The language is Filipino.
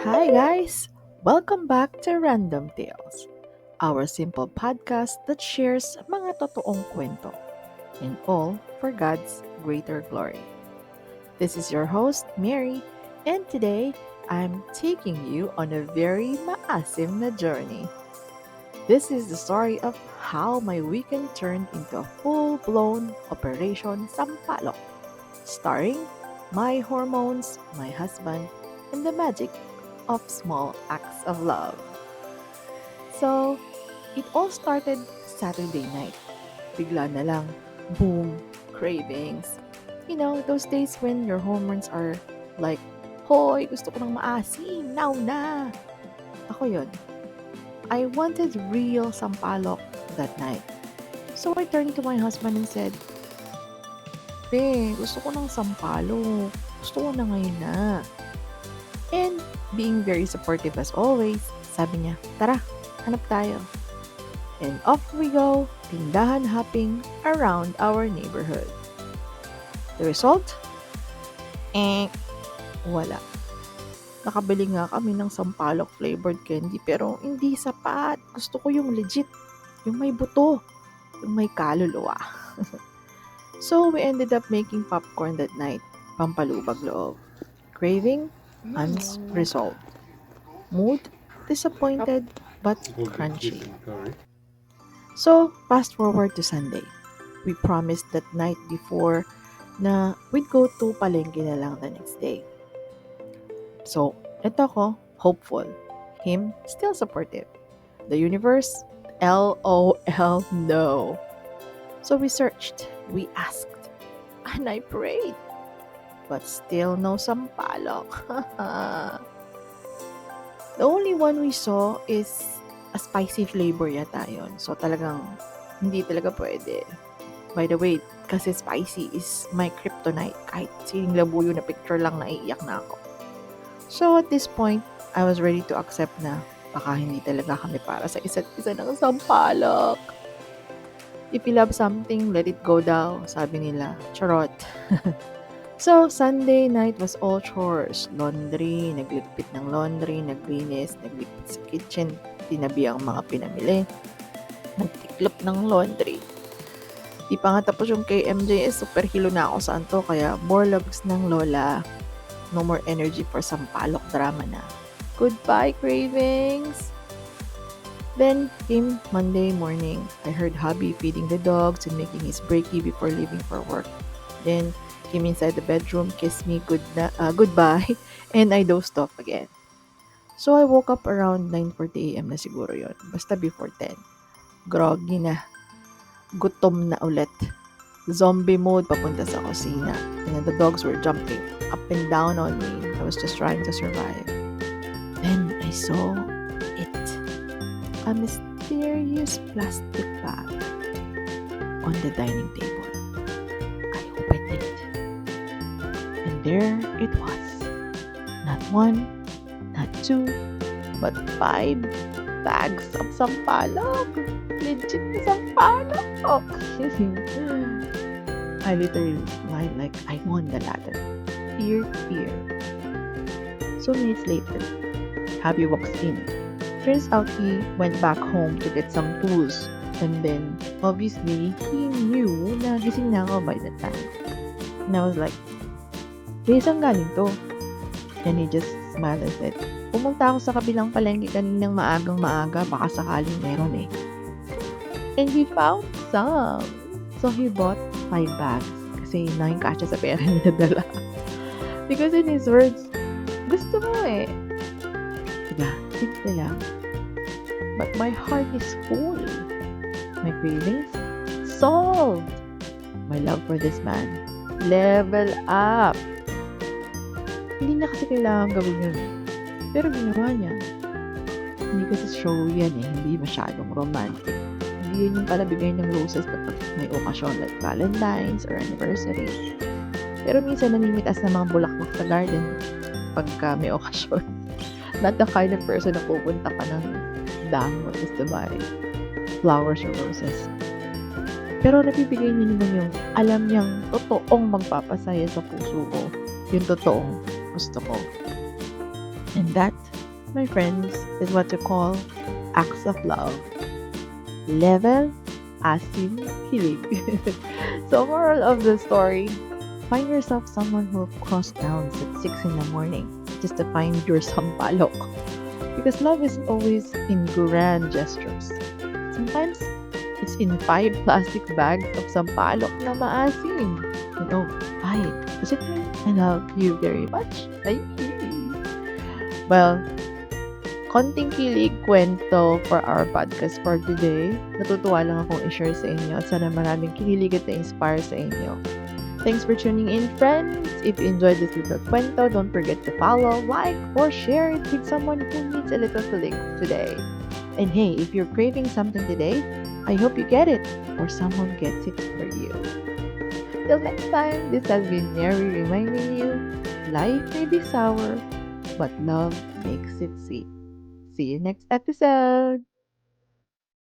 Hi guys! Welcome back to Random Tales, our simple podcast that shares mga totoong kwento, and all for God's greater glory. This is your host, Mary, and today I'm taking you on a very maasim na journey. This is the story of how my weekend turned into a full-blown Operation Sampalok, starring my hormones, my husband, and the magic of small acts of love. So, it all started Saturday night. Bigla na lang, boom, cravings. Those days when your hormones are like, hoy, gusto ko ng maasim, now na. Ako yun. I wanted real sampalok that night. So I turned to my husband and said, gusto ko ng sampalok. Gusto ko na ngayon na. And being very supportive as always, sabi niya, tara, hanap tayo. And off we go, tindahan hopping around our neighborhood. The result? Wala. Nakabili nga kami ng sampalok flavored candy pero hindi sapat. Gusto ko yung legit, yung may buto, yung may kaluluwa. So we ended up making popcorn that night, pampalubag loob. Craving? Unresolved. Mood? Disappointed but crunchy. So, fast forward to Sunday. We promised that night before na we'd go to palengke na lang the next day. So, eto ko, hopeful. Him, still supportive. The universe, LOL, no. So we searched, we asked, and I prayed. But still no sampalok. The only one we saw is a spicy flavor yata yun. So talagang hindi talaga pwede. By the way, kasi spicy is my kryptonite. Kahit sining labuyo na picture lang, naiiyak na ako. So at this point, I was ready to accept na baka hindi talaga kami para sa isa't isa ng sampalok. If you love something, let it go daw, sabi nila. Charot. So, Sunday night was all chores. Laundry, nagligpit ng laundry, naglinis, naglipit sa kitchen, tinabi ang mga pinamili, nagtiklop ng laundry. Di pa nga tapos yung KMJS, super hilo na ako sa anto, kaya borlogs ng lola. No more energy for sampalok drama na. Goodbye, cravings! Then came Monday morning. I heard hubby feeding the dogs and making his breaky before leaving for work. Then, came inside the bedroom, kissed me goodbye, and I dozed off again. So I woke up around 9:40 a.m. na siguro yon. Basta before 10. Groggy na. Gutom na ulit. Zombie mode papunta sa kusina. And then the dogs were jumping up and down on me. I was just trying to survive. Then I saw it. A mysterious plastic bag on the dining table. I opened it. And there it was. Not one, not two, but 5 bags of sampalok. Legit na sampalok. I literally smiled like I won the ladder. Ear to ear. So minutes later, Happy walks in. Turns out he went back home to get some tools. And then, obviously, he knew na gising na ako by that time. And I was like, saan galing to? And he just smiled and said, pumunta ako sa kabilang palengke kaninang maagang maaga, baka sakaling meron eh. And he found some. So he bought 5 bags kasi naking kasya sa pera niya dala. Because in his words, gusto mo eh. Diba? Simple lang. But my heart is full. My cravings solved. My love for this man level up. Hindi na kasi kailangan gawin yun. Pero ginawa niya. Hindi kasi show yan eh. Hindi masyadong romantic. Hindi yun yung palabigay ng roses kapag may okasyon like Valentine's or anniversary. Pero minsan namimitas na mga bulaklak sa garden pagka may okasyon. Not the kind of person na pupunta ka ng damo just to buy flowers or roses. Pero nabibigay niya naman yung alam niyang totoong magpapasaya sa puso ko. Yung totoong gusto ko. And that my friends, is what you call acts of love. Level asim kilig. So, moral of the story, find yourself someone who crossed towns at 6 in the morning just to find your sampalok. Because love isn't always in grand gestures. Sometimes it's in 5 plastic bags of sampalok na maasim. And oh, ay, does it mean I love you very much? Ay. Well, konting kilig kwento for our podcast for today. Natutuwa lang akong i-share sa inyo at sana maraming kinilig at na-inspire sa inyo. Thanks for tuning in, friends. If you enjoyed this little kwento, don't forget to follow, like, or share it with someone who needs a little feeling today. And hey, if you're craving something today, I hope you get it or someone gets it for you. Till next time, this has been Mary reminding you, life may be sour, but love makes it sweet. See you next episode.